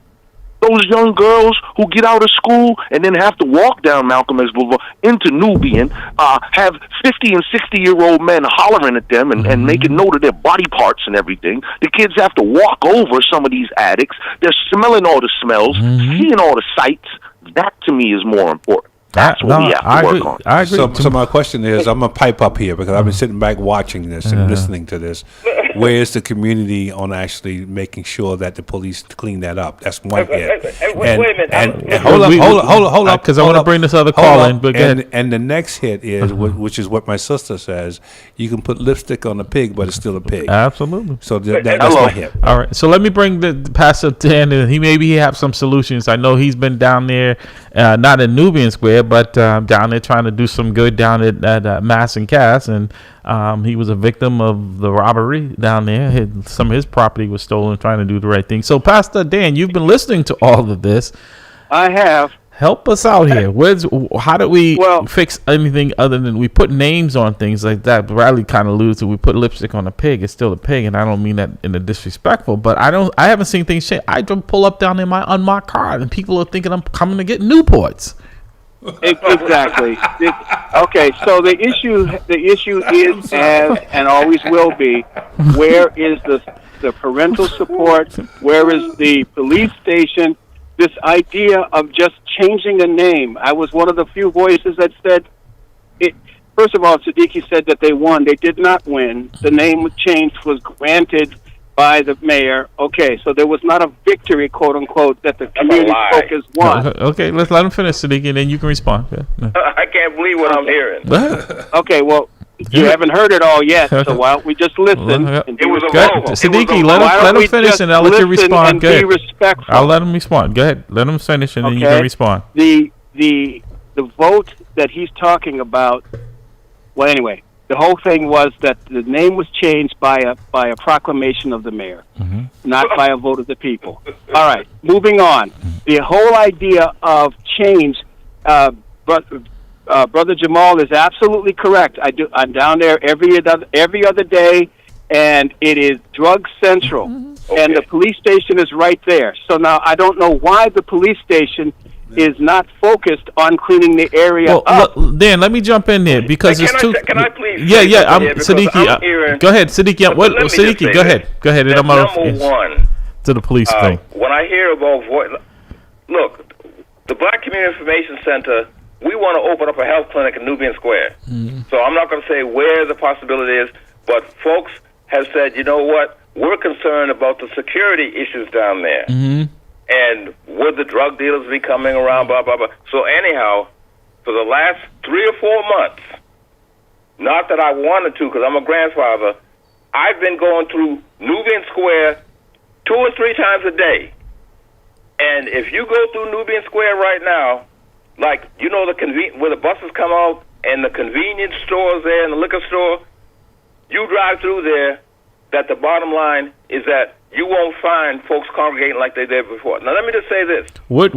Those young girls who get out of school and then have to walk down Malcolm X Boulevard into Nubian, have 50 and 60-year-old men hollering at them and making note of their body parts and everything. The kids have to walk over some of these addicts. They're smelling all the smells, seeing all the sights. That, to me, is more important. That's what we have to work on. I agree. So my question is, I'm going to pipe up here because I've been sitting back watching this and listening to this. where's the community on actually making sure that the police clean that up? That's one hit. Wait a minute. And hold up, because I want to bring this other call in. But and the next hit is, which is what my sister says, you can put lipstick on a pig, but it's still a pig. Absolutely. So that's my hit. All right. So let me bring the Pastor Dan, and he maybe have some solutions. I know he's been down there, not in Nubian Square, but down there trying to do some good down at Mass and Cass, and he was a victim of the robbery down there. Some of his property was stolen, trying to do the right thing. So, Pastor Dan, you've been listening to all of this. I have. Help us out here. How do we fix anything other than we put names on things like that? Bradley kind of alluded to, we put lipstick on a pig. It's still a pig, and I don't mean that in a disrespectful, but I haven't seen things change. I pull up down in my unmarked car, and people are thinking I'm coming to get Newports. Exactly. Okay, so the issue is, and always will be, where is the parental support? Where is the police station? This idea of just changing a name. I was one of the few voices that said it. First of all, Siddiqui said that they won. They did not win. The name change was granted by the mayor. Okay, so there was not a victory, quote unquote, that the community focus won. Okay, let's let him finish, Siddiqui, and then you can respond. Yeah. I can't believe what I'm hearing. Okay, well, you haven't heard it all yet, so why don't we just listen? And it was a vote. Siddiqui, let him finish, and I'll let you respond. Go ahead. Be respectful. I'll let him respond. Go ahead. Let him finish, and then you can respond. The vote that he's talking about. Well, anyway, the whole thing was that the name was changed by a proclamation of the mayor, not by a vote of the people. All right, moving on. The whole idea of change, Brother Jamal is absolutely correct. I'm down there every other day, and it is drug central, and the police station is right there. So now I don't know why the police station is not focused on cleaning the area up. Look, Dan, let me jump in there because it's too. Can I please? Yeah. I'm Siddiqui. Go ahead, Siddiqui. Siddiqui, go ahead. Go ahead. And I'm number one to the police thing. When I hear about look, the Black Community Information Center. We want to open up a health clinic in Nubian Square. So I'm not going to say where the possibility is, but folks have said, you know what, we're concerned about the security issues down there. And would the drug dealers be coming around, blah, blah, blah. So anyhow, for the last 3 or 4 months, not that I wanted to because I'm a grandfather, I've been going through Nubian Square 2 or 3 times a day. And if you go through Nubian Square right now, like, you know, where the buses come out and the convenience stores there and the liquor store, you drive through there, that the bottom line is that you won't find folks congregating like they did before. Now, let me just say this. What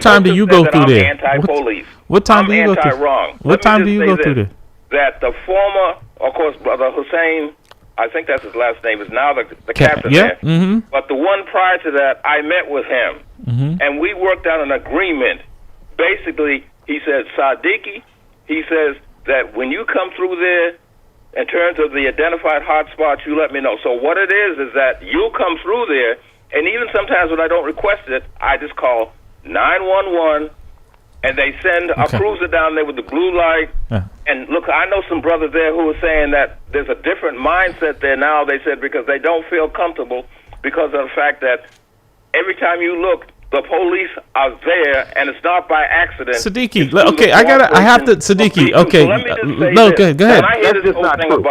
time do you go through there? I'm anti-police. What time do you go through? Anti-wrong. What time do you go through there? That the former, of course, Brother Hussein, I think that's his last name, is now the captain there. But the one prior to that, I met with him, and we worked out an agreement. Basically, he said, Siddiqui, he says that when you come through there, in terms of the identified hotspots, you let me know. So what it is that you'll come through there, and even sometimes when I don't request it, I just call 911, and they send a cruiser down there with the blue light. And look, I know some brothers there who are saying that there's a different mindset there now, they said, because they don't feel comfortable because of the fact that every time you look, the police are there, and it's not by accident. Siddiqui, okay, I have to, Siddiqui, okay. No, go ahead.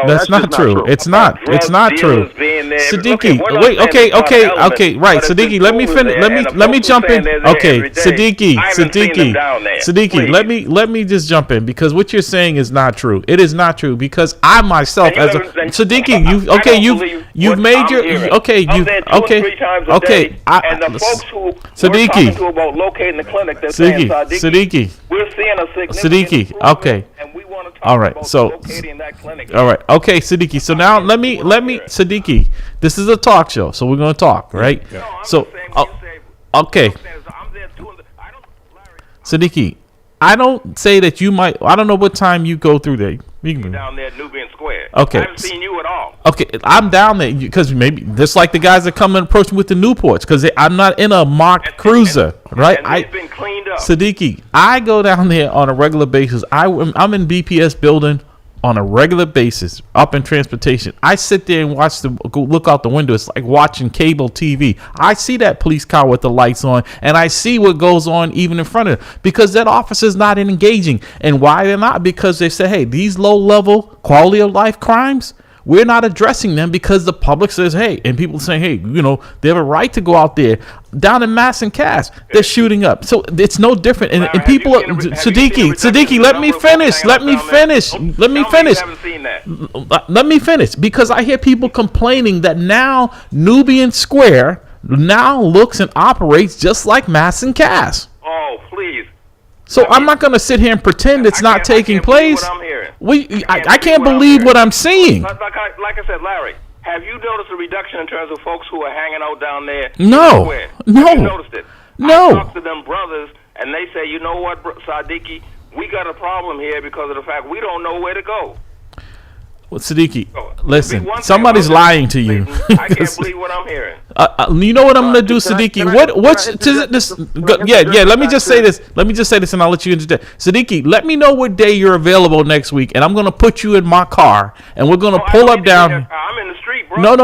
That's not true. It's not true. Siddiqui, wait, okay, right. Siddiqui, let me jump in. Okay, Siddiqui, let me just jump in, because what you're saying is not true. It is not true, because I myself, as a Siddiqui, you've made your, and the folks who Siddiqui, to about locating the clinic, they're saying, Siddiqui, we're seeing a significant okay, and we want to talk all right, about so locating that clinic. All right, okay, Siddiqui. So now let me, Siddiqui. This is a talk show, so we're going to talk, right? No, so, okay, Siddiqui. I don't say that you might. I don't know what time you go through there. Down there at Nubian Square. Okay. I haven't seen you at all. Okay, I'm down there because maybe just like the guys that come and approach me with the Newports, because I'm not in a marked cruiser, right? It's been cleaned up. Siddiqui, I go down there on a regular basis. I'm in BPS building on a regular basis up in transportation. I sit there and look out the window. It's like watching cable TV. I see that police car with the lights on, and I see what goes on even in front of it, because that officer's not engaging. And why they're not? Because they say, hey, these low-level quality of life crimes, we're not addressing them because the public says, hey, and people saying, hey, they have a right to go out there. Down in Mass and Cass, they're shooting up. So it's no different. And people, Siddiqui, let me finish. Let me finish. Because I hear people complaining that now Nubian Square now looks and operates just like Mass and Cass. Oh, please. So I'm not going to sit here and pretend it's not taking place. I can't believe what I'm seeing. Like I said, Larry, have you noticed a reduction in terms of folks who are hanging out down there? No. Have you noticed it? No. I talked to them brothers, and they say, you know what, Siddiqui, we got a problem here because of the fact we don't know where to go. Well, Siddiqui, listen, somebody's lying to you. I can't believe what I'm hearing. You know what I'm going to do, Siddiqui? Let me just say this. And I'll let you interject. Siddiqui, let me know what day you're available next week, and I'm going to put you in my car, and we're going to pull up down. I'm in the street, bro. No.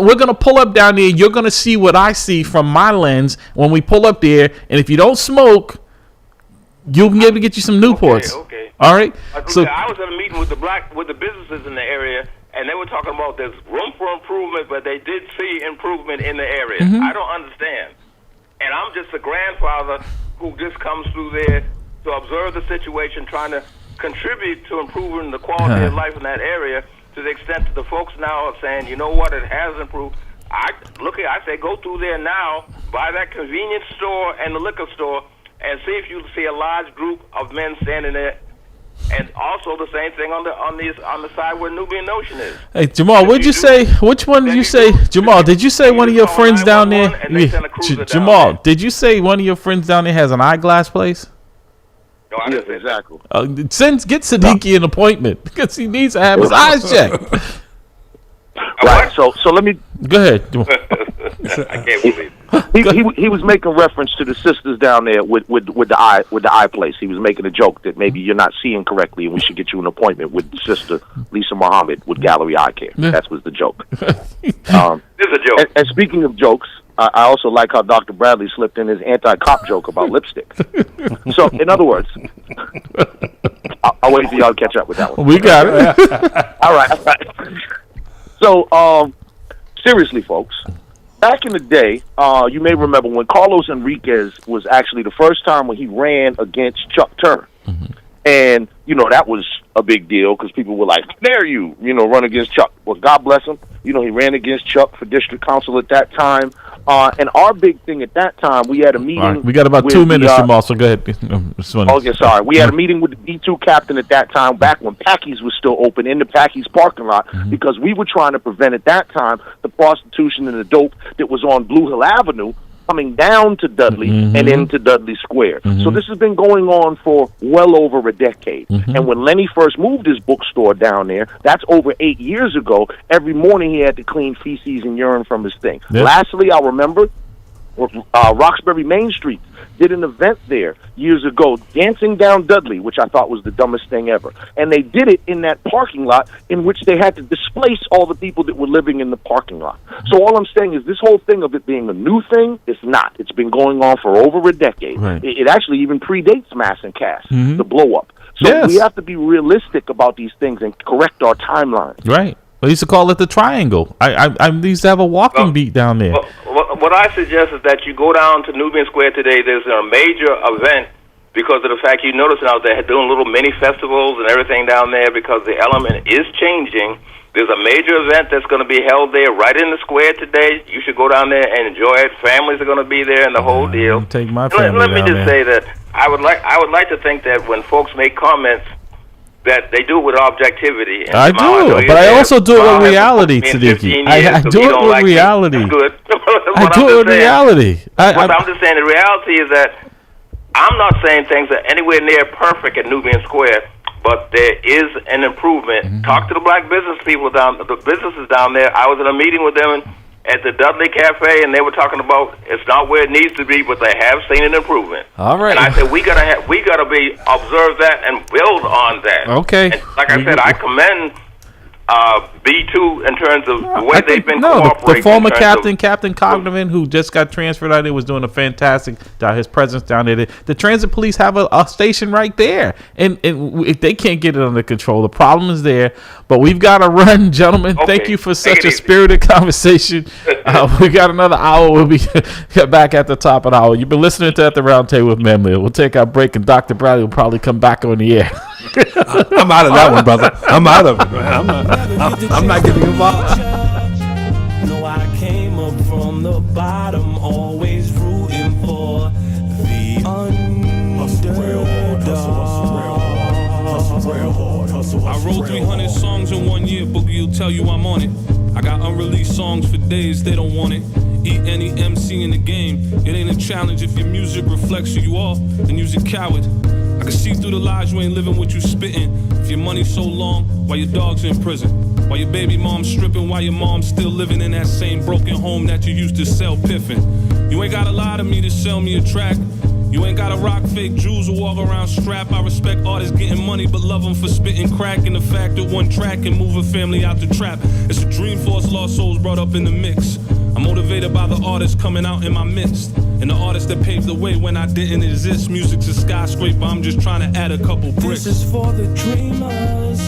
We're going to pull up down there. You're going to see what I see from my lens when we pull up there, and if you don't smoke, you'll be able to get you some Newports. Okay. All right. So I was at a meeting with the businesses in the area, and they were talking about there's room for improvement, but they did see improvement in the area. Mm-hmm. I don't understand. And I'm just a grandfather who just comes through there to observe the situation, trying to contribute to improving the quality of life in that area, to the extent that the folks now are saying, you know what, it has improved. I say go through there now, by that convenience store and the liquor store, and see if you see a large group of men standing there. And also the same thing on the side where Nubian Ocean is. Hey, Jamal, what'd you say? Which one did you say? Jamal, did you say one of your friends down there? Jamal, did you say one of your friends down there has an eyeglass place? No, I didn't say exactly. Get Siddiqui an appointment because he needs to have his eyes checked. Right. So let me go ahead. I can't believe it. He was making reference to the sisters down there with the eye place. He was making a joke that maybe you're not seeing correctly, and we should get you an appointment with Sister Lisa Muhammad with Gallery Eye Care. That was the joke. It's a joke. And speaking of jokes, I also like how Dr. Bradley slipped in his anti-cop joke about lipstick. So, in other words, I'll wait for y'all to catch up with that one. We got it. All right. So, seriously, folks. Back in the day, you may remember when Carlos Enriquez was actually the first time when he ran against Chuck Turner. Mm-hmm. And, that was a big deal because people were like, dare you, run against Chuck. Well, God bless him. He ran against Chuck for district council at that time. And our big thing at that time, we had a meeting. Right. We got about 2 minutes, Jamal, so go ahead. Okay, sorry. We had a meeting with the D2 captain at that time, back when Packy's was still open, in the Packy's parking lot, because we were trying to prevent at that time the prostitution and the dope that was on Blue Hill Avenue coming down to Dudley and into Dudley Square. So this has been going on for well over a decade. And when Lenny first moved his bookstore down there, that's over 8 years ago, every morning he had to clean feces and urine from his thing. Yep. Lastly, I remember Roxbury Main Street did an event there years ago, dancing down Dudley, which I thought was the dumbest thing ever. And they did it in that parking lot in which they had to displace all the people that were living in the parking lot. So all I'm saying is this whole thing of it being a new thing, it's not. It's been going on for over a decade. Right. It actually even predates Mass and Cass, the blow-up. So we have to be realistic about these things and correct our timelines. Right. We used to call it the Triangle. I used to have a walking beat down there. What I suggest is that you go down to Nubian Square today. There's a major event because of the fact you notice now they're doing little mini festivals and everything down there because the element is changing. There's a major event that's going to be held there right in the square today. You should go down there and enjoy it. Families are going to be there and the whole deal. Take my family Let me just say that I would like to think that when folks make comments that they do it with objectivity. And I do, but I also do it with reality, Siddiqui. I do it with reality. Good. I do it with reality. I'm just saying the reality is that I'm not saying things are anywhere near perfect at Nubian Square, but there is an improvement. Talk to the black business people the businesses down there. I was in a meeting with them, at the Dudley Cafe, and they were talking about it's not where it needs to be, but they have seen an improvement. All right. And I said we gotta observe that and build on that. Okay. And like I said, I commend B2 in terms of the way they've been cooperating. The former Captain Cogniman, who just got transferred out there, was doing a fantastic job. His presence down there. The transit police have a station right there, and if they can't get it under control, the problem is there. But we've got to run, gentlemen. Okay. Thank you for such a spirited conversation. We got another hour. We'll be back at the top of the hour. You've been listening to At the Round Table with MAMLEO. We'll take our break, and Dr. Bradley will probably come back on the air. I'm out of that one, brother. I'm out of it, man. I'm not getting involved. No, I came up from the bottom, always rooting for the underdog. I wrote 300 songs in 1 year, Boogie will tell you I'm on it. I got unreleased songs for days, they don't want it. Eat any MC in the game. It ain't a challenge if your music reflects who you are, then you's a coward. I can see through the lies you ain't living what you spitting. If your money's so long, why your dog's in prison? Why your baby mom's stripping, why your mom's still living in that same broken home that you used to sell piffin'? You ain't gotta lie to me to sell me a track. You ain't gotta rock fake jewels or walk around strap. I respect artists getting money, but love them for spitting crack. And the fact that one track can move a family out the trap. It's a dream for us lost souls brought up in the mix. I'm motivated by the artists coming out in my midst, and the artists that paved the way when I didn't exist. Music's a skyscraper, I'm just trying to add a couple bricks. This is for the dreamers.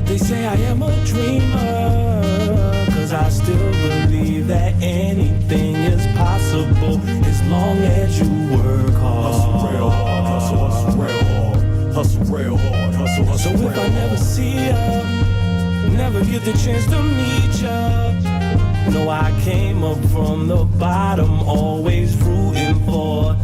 They say I am a dreamer, cause I still believe that anything is possible as long as you work hard. Hustle real hard, hustle real hard, hustle real hard, hustle so if I never see ya, never get the chance to meet ya, no, I came up from the bottom, always rooting for